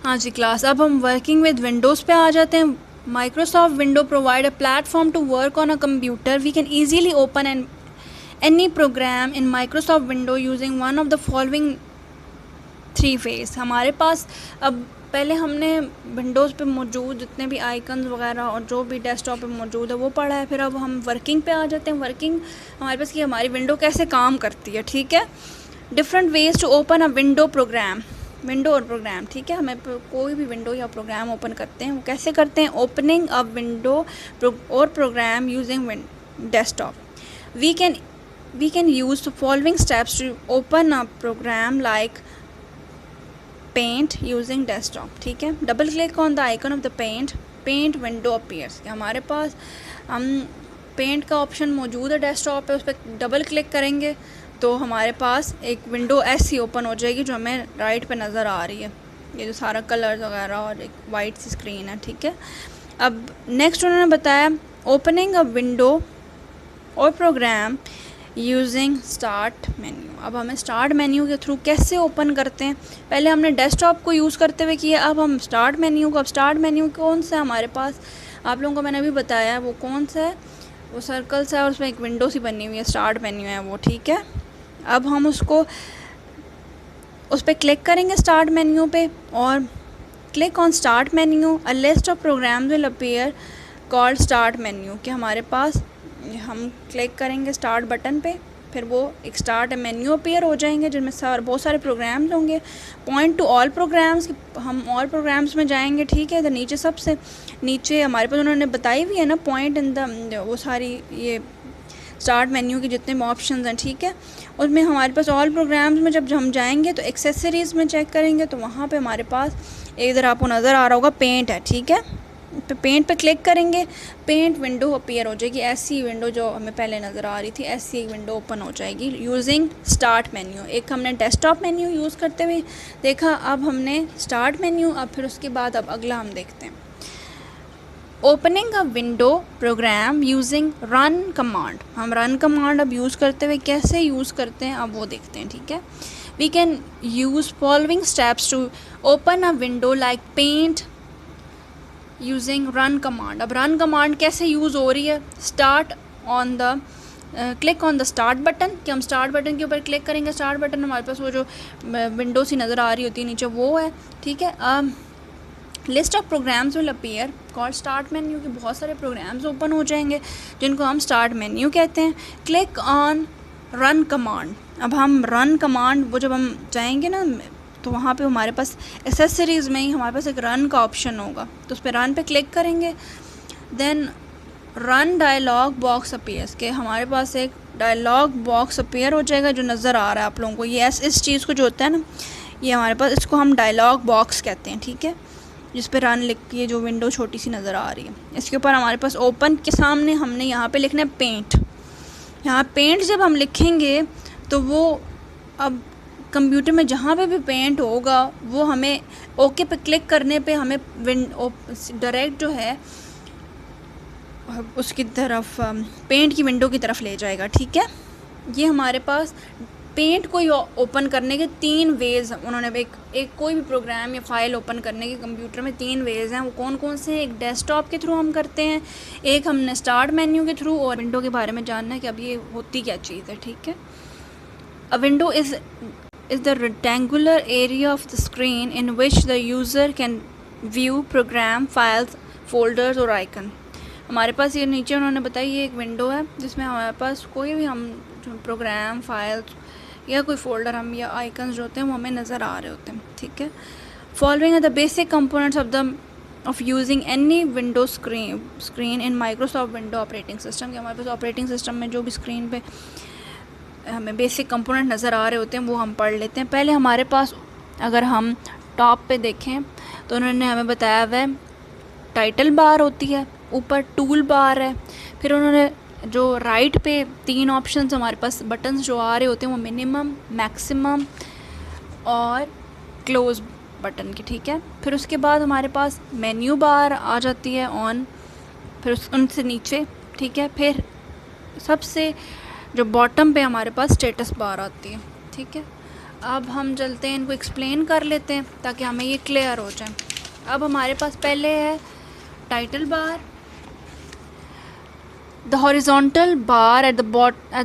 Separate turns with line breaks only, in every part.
आज की क्लास, अब हम वर्किंग विद विंडोज़ पे आ जाते हैं। Microsoft window provide a platform to work on a computer. We can easily open an any program in Microsoft window using one of the following three phase. हमारे पास अब पहले हमने विंडोज़ पे मौजूद जितने भी आइकन्स वगैरह और जो भी डेस्कटॉप पे मौजूद है वो पढ़ा है। फिर अब हम वर्किंग पे आ जाते हैं। वर्किंग हमारे पास कि हमारी विंडो कैसे काम करती है, ठीक है। Different ways to open a window program, window और प्रोग्राम, ठीक है। हमें कोई भी विंडो या प्रोग्राम ओपन करते हैं वो कैसे करते हैं। ओपनिंग अ विंडो और program using desktop. We can use the following steps to open a program like paint using desktop, ठीक है। Double click on the icon of the paint window appears. हमारे पास हम पेंट का option मौजूद है desktop पे, उस पर डबल क्लिक करेंगे तो हमारे पास एक विंडो ऐसी ओपन हो जाएगी जो हमें राइट पे नज़र आ रही है। ये जो सारा कलर्स वगैरह और एक वाइट सी स्क्रीन है, ठीक है। अब नेक्स्ट उन्होंने बताया ओपनिंग अ विंडो और प्रोग्राम यूजिंग स्टार्ट मेन्यू। अब हमें स्टार्ट मेन्यू के थ्रू कैसे ओपन करते हैं। पहले हमने डेस्कटॉप को यूज़ करते हुए किया, अब हम स्टार्ट मेन्यू को। अब स्टार्ट मेन्यू कौन सा है हमारे पास, आप लोगों को मैंने अभी बताया वो कौन सा है, वो सर्कल सा है और उसमें एक विंडो सी बनी हुई है, स्टार्ट मेन्यू है वो, ठीक है। अब हम उसको उस पर क्लिक करेंगे स्टार्ट मेन्यू पे और click on start menu. A list of programs will appear called start menu. कि हमारे पास हम क्लिक करेंगे स्टार्ट बटन पे, फिर वो एक स्टार्ट मेन्यू अपीयर हो जाएंगे जिनमें बहुत सारे प्रोग्राम्स होंगे। पॉइंट टू ऑल प्रोग्राम्स, हम ऑल प्रोग्राम्स में जाएंगे, ठीक है। तो नीचे सबसे नीचे हमारे पास उन्होंने बताई हुई है ना पॉइंट इन द, वो सारी ये स्टार्ट मेन्यू के जितने भी ऑप्शंस हैं, ठीक है। उसमें हमारे पास ऑल प्रोग्राम्स में जब हम जाएंगे तो एक्सेसरीज़ में चेक करेंगे तो वहाँ पे हमारे पास इधर आपको नज़र आ रहा होगा पेंट है, ठीक है। तो पेंट पे क्लिक करेंगे, पेंट विंडो अपीयर हो जाएगी। ऐसी विंडो जो हमें पहले नज़र आ रही थी ऐसी एक विंडो ओपन हो जाएगी यूजिंग स्टार्ट मेन्यू। एक हमने डेस्कटॉप मेन्यू यूज़ करते हुए देखा, अब हमने स्टार्ट मेन्यू, अब फिर उसके बाद अब अगला हम देखते हैं opening a window program using run command. हम रन कमांड अब यूज़ करते हुए कैसे यूज़ करते हैं अब वो देखते हैं, ठीक है। We can use following steps to open a window like paint using run command. अब रन कमांड कैसे यूज़ हो रही है, start on the click on the start button, कि हम स्टार्ट बटन के ऊपर क्लिक करेंगे। स्टार्ट बटन हमारे पास वो जो विंडो सी नज़र आ रही होती है नीचे वो है, ठीक है। List of programs will appear called start menu, के बहुत सारे प्रोग्राम्स ओपन हो जाएंगे जिनको हम स्टार्ट मेन्यू कहते हैं। Click on run command. अब हम रन कमांड वो जब हम जाएंगे ना तो वहाँ पे हमारे पास एसेसरीज़ में ही हमारे पास एक रन का ऑप्शन होगा, तो उस पर रन पे क्लिक करेंगे। Then run dialog box appears, के हमारे पास एक डायलॉग बॉक्स अपीयर हो जाएगा जो नज़र आ रहा है आप लोगों को। ये इस चीज़ को जो होता है ना, ये हमारे पास इसको हम डायलॉग बॉक्स कहते हैं, ठीक है। जिस पे रन लिख के जो विंडो छोटी सी नज़र आ रही है, इसके ऊपर हमारे पास ओपन के सामने हमने यहाँ पे लिखना है पेंट। यहाँ पेंट जब हम लिखेंगे तो वो अब कंप्यूटर में जहाँ पे भी पेंट होगा वो हमें ओके पे क्लिक करने पे हमें डायरेक्ट जो है उसकी तरफ पेंट की विंडो की तरफ ले जाएगा, ठीक है। ये हमारे पास पेंट को ओपन करने के तीन वेज़ उन्होंने एक कोई भी प्रोग्राम या फाइल ओपन करने के कंप्यूटर में तीन वेज़ हैं। वो कौन कौन से हैं, एक डेस्कटॉप के थ्रू हम करते हैं, एक हमने स्टार्ट मेन्यू के थ्रू, और विंडो के बारे में जानना है कि अब ये होती क्या चीज़ है, ठीक है। अ window is the rectangular area of the screen in which the user can view program files folders और आइकन। हमारे पास ये नीचे उन्होंने बताया ये एक विंडो है जिसमें हमारे पास कोई भी हम प्रोग्राम फाइल्स या कोई फोल्डर हम या आइकन्स जो होते हैं वो हमें नज़र आ रहे होते हैं, ठीक है। Following are the basic components of using any window screen in Microsoft window operating system. कि हमारे पास ऑपरेटिंग सिस्टम में जो भी स्क्रीन पे हमें बेसिक कंपोनेंट नज़र आ रहे होते हैं वो हम पढ़ लेते हैं। पहले हमारे पास अगर हम टॉप पे देखें तो उन्होंने हमें बताया हुआ है टाइटल बार होती है, ऊपर टूल बार है, फिर उन्होंने जो राइट पे तीन ऑप्शंस हमारे पास बटन्स जो आ रहे होते हैं वो मिनिमम, मैक्सिमम और क्लोज बटन की, ठीक है। फिर उसके बाद हमारे पास मेन्यू बार आ जाती है ऑन, फिर उनसे नीचे, ठीक है। फिर सबसे जो बॉटम पे हमारे पास स्टेटस बार आती है, ठीक है। अब हम चलते हैं, इनको एक्सप्लेन कर लेते हैं ताकि हमें ये क्लियर हो जाए। अब हमारे पास पहले है title bar. The horizontal bar at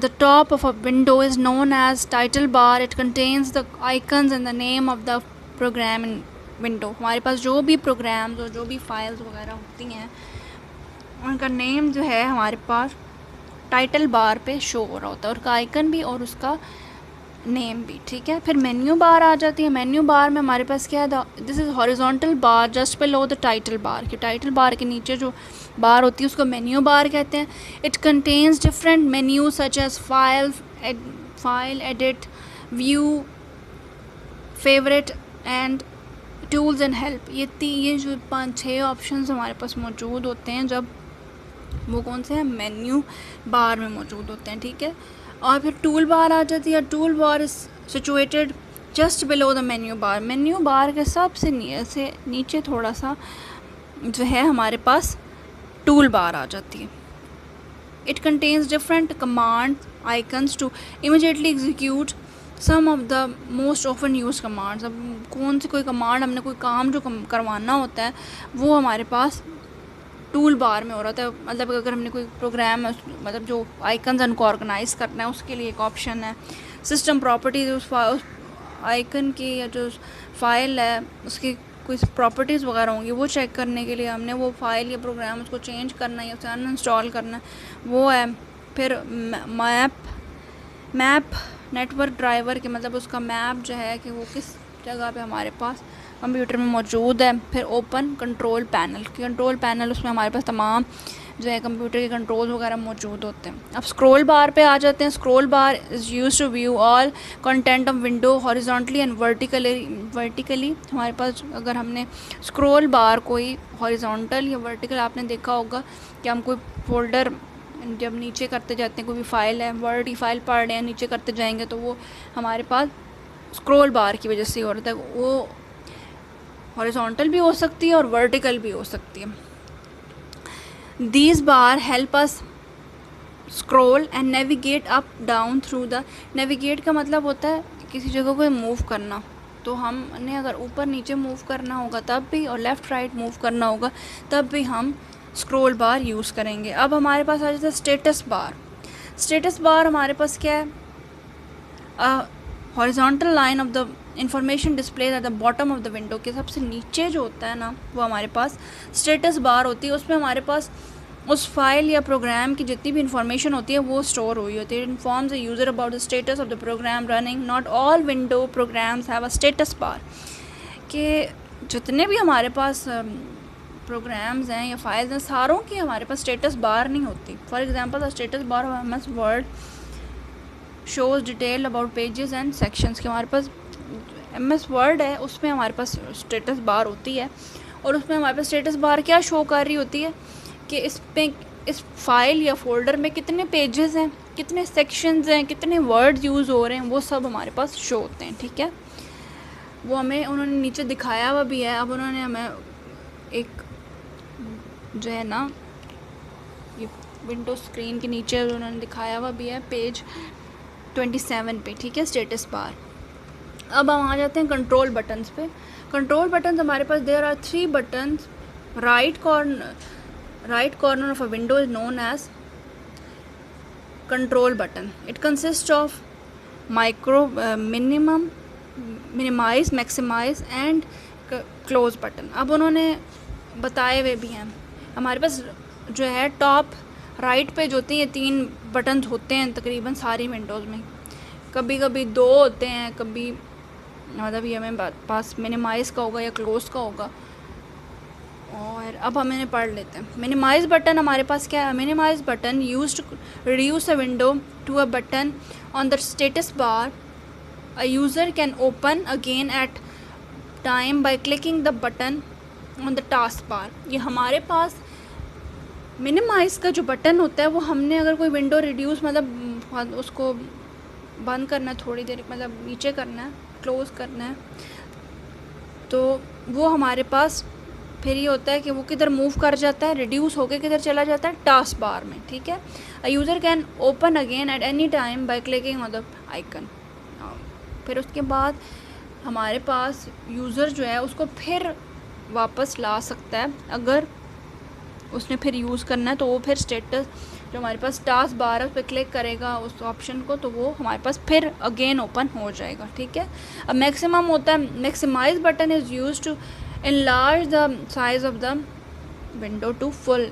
the top of a window is known as title bar. It contains the icons and the name of the program in window. हमारे पास जो भी प्रोग्राम्स और जो भी फाइल्स वगैरह होती हैं उनका नेम जो है हमारे पास टाइटल बार पे शो हो रहा होता है, और का आइकन भी और उसका नेम भी, ठीक है। फिर मेन्यू बार आ जाती है। मेन्यू बार में हमारे पास क्या है, this is horizontal bar just below the title bar. कि टाइटल बार के नीचे जो बार होती है उसको मेन्यू बार कहते हैं। It contains different menu such as file, edit, view, favourite and tools and help. ये जो 5-6 ऑप्शंस हमारे पास मौजूद होते हैं जब वो कौन से हैं, मेन्यू बार में मौजूद होते हैं, ठीक है। और फिर टूल बार आ जाती है। Tool bar is situated just below the menu bar. Menu bar के सबसे नीचे थोड़ा सा जो है हमारे पास टूल बार आ जाती है। It contains different command icons to immediately execute some of the most often use commands. अब कौन सी कोई कमांड, हमने कोई काम जो करवाना होता है वो हमारे पास टूल बार में हो रहा था। मतलब अगर हमने कोई प्रोग्राम मतलब जो आइकन्स उनको ऑर्गेनाइज करना है उसके लिए एक ऑप्शन है। सिस्टम प्रॉपर्टीज, उस आइकन की या जो फाइल है उसकी कोई प्रॉपर्टीज़ वगैरह होंगी वो चेक करने के लिए हमने वो फाइल या प्रोग्राम उसको चेंज करना है या उसे अनइंस्टॉल करना है, वो है। फिर मैप नेटवर्क ड्राइवर के मतलब उसका मैप जो है कि वो किस जगह पे हमारे पास कंप्यूटर में मौजूद है। फिर ओपन कंट्रोल पैनल, उसमें हमारे पास तमाम जो है कंप्यूटर के कंट्रोल वगैरह मौजूद होते हैं। अब स्क्रॉल बार पे आ जाते हैं। Scroll bar is used to view all content of window horizontally and vertically. हमारे पास अगर हमने स्क्रॉल बार कोई हॉरिजॉन्टल या वर्टिकल, आपने देखा होगा कि हम कोई फोल्डर जब नीचे करते जाते हैं, कोई भी फाइल है, वर्ड की फाइल पढ़ रहे हैं, नीचे करते जाएंगे तो वो हमारे पास स्क्रॉल बार की वजह से हो रहा है। वो हॉरिजॉन्टल भी हो सकती है और वर्टिकल भी हो सकती है। These bar help us scroll and navigate up down through the navigate का मतलब होता है किसी जगह को मूव करना। तो हमने अगर ऊपर नीचे मूव करना होगा तब भी, और लेफ़्ट राइट मूव करना होगा तब भी हम स्क्रॉल बार यूज़ करेंगे। अब हमारे पास आ जाता है स्टेटस बार। स्टेटस बार हमारे पास क्या है, horizontal line of the information display at the bottom of the window के सबसे नीचे जो होता है ना वो हमारे पास स्टेटस बार होती है। उसमें हमारे पास उस फाइल या प्रोग्राम की जितनी भी इंफॉर्मेशन होती है वो स्टोर हुई होती है। It informs the user about the status of the program running. Not all window programs have a status bar. कि जितने भी हमारे पास प्रोग्राम्स हैं या फाइल्स हैं सारों की हमारे पास स्टेटस बार नहीं होती। For example the status bar of MS word shows detail about pages and sections. के हमारे पास MS वर्ड है उसमें हमारे पास स्टेटस बार होती है, और उसमें हमारे पास स्टेटस बार क्या शो कर रही होती है कि इस फाइल या फोल्डर में कितने पेजेस हैं, कितने सेक्शंस हैं, कितने वर्ड्स यूज़ हो रहे हैं, वो सब हमारे पास शो होते हैं, ठीक है। वो हमें उन्होंने नीचे दिखाया हुआ भी है। अब उन्होंने हमें एक जो है ना ये विंडो स्क्रीन के नीचे उन्होंने दिखाया हुआ भी है पेज 27 पे, ठीक है, स्टेटस बार। अब हम आ जाते हैं कंट्रोल बटन्स पे। कंट्रोल बटन्स हमारे पास there are 3 buttons. Right corner of a window is known as control button. It consist of minimize, maximize and close button. अब उन्होंने बताए हुए भी हैं हमारे पास जो है टॉप राइट पे जो होती हैं 3 बटन्स होते हैं तकरीबन सारी विंडोज़ में। कभी कभी 2 होते हैं, कभी मतलब ये हमें पास मिनिमाइज़ का होगा या क्लोज का होगा। और अब हम इन्हें पढ़ लेते हैं। मिनिमाइज़ बटन हमारे पास क्या है, minimise button used to reduce a window to a button on the status bar. A user can open again at time by clicking the button on the task bar. ये हमारे पास minimise का जो button होता है वो हमने अगर कोई विंडो रिड्यूस मतलब उसको बंद करना है, थोड़ी देर मतलब नीचे करना है, क्लोज़ करना है, तो वो हमारे पास फिर ये होता है कि वो किधर मूव कर जाता है, रिड्यूस होकर किधर चला जाता है, टास्क बार में, ठीक है। अ user can open again at any time by clicking on the icon. फिर उसके बाद हमारे पास यूज़र जो है उसको फिर वापस ला सकता है। अगर उसने फिर यूज़ करना है तो वो फिर स्टेटस जो हमारे पास टास्क बार है उस पर क्लिक करेगा उस ऑप्शन को, तो वो हमारे पास फिर अगेन ओपन हो जाएगा। ठीक है। अब मैक्सिमम होता है, maximise button is use to enlarge the size of the window to full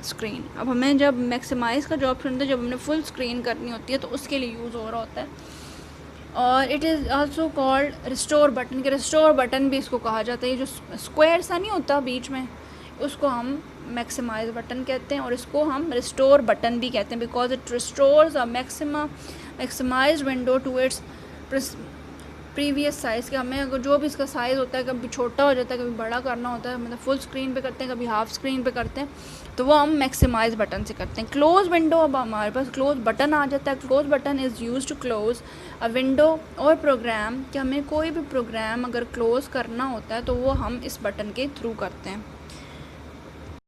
screen. अब हमें जब मैक्सिमाइज़ का जो ऑप्शन होता है, जब हमने फुल स्क्रीन करनी होती है तो उसके लिए यूज़ हो रहा होता है। और it is also called restore button, के रिस्टोर बटन भी इसको कहा जाता है। ये जो स्क्वायर सा नहीं होता बीच में, उसको हम मैक्सिमाइज बटन कहते हैं और इसको हम रिस्टोर बटन भी कहते हैं, because it restores a maximise window to its previous size के। हमें अगर जो भी इसका साइज़ होता है, कभी छोटा हो जाता है, कभी बड़ा करना होता है, मतलब फुल स्क्रीन पे करते हैं, कभी हाफ स्क्रीन पे करते हैं, तो वो हम मैक्सिमाइज बटन से करते हैं। क्लोज़ विंडो, अब हमारे पास क्लोज़ बटन आ जाता है। Close button is use to close a window और प्रोग्राम, कि हमें कोई भी प्रोग्राम अगर क्लोज़ करना होता है तो वो हम इस बटन के थ्रू करते हैं।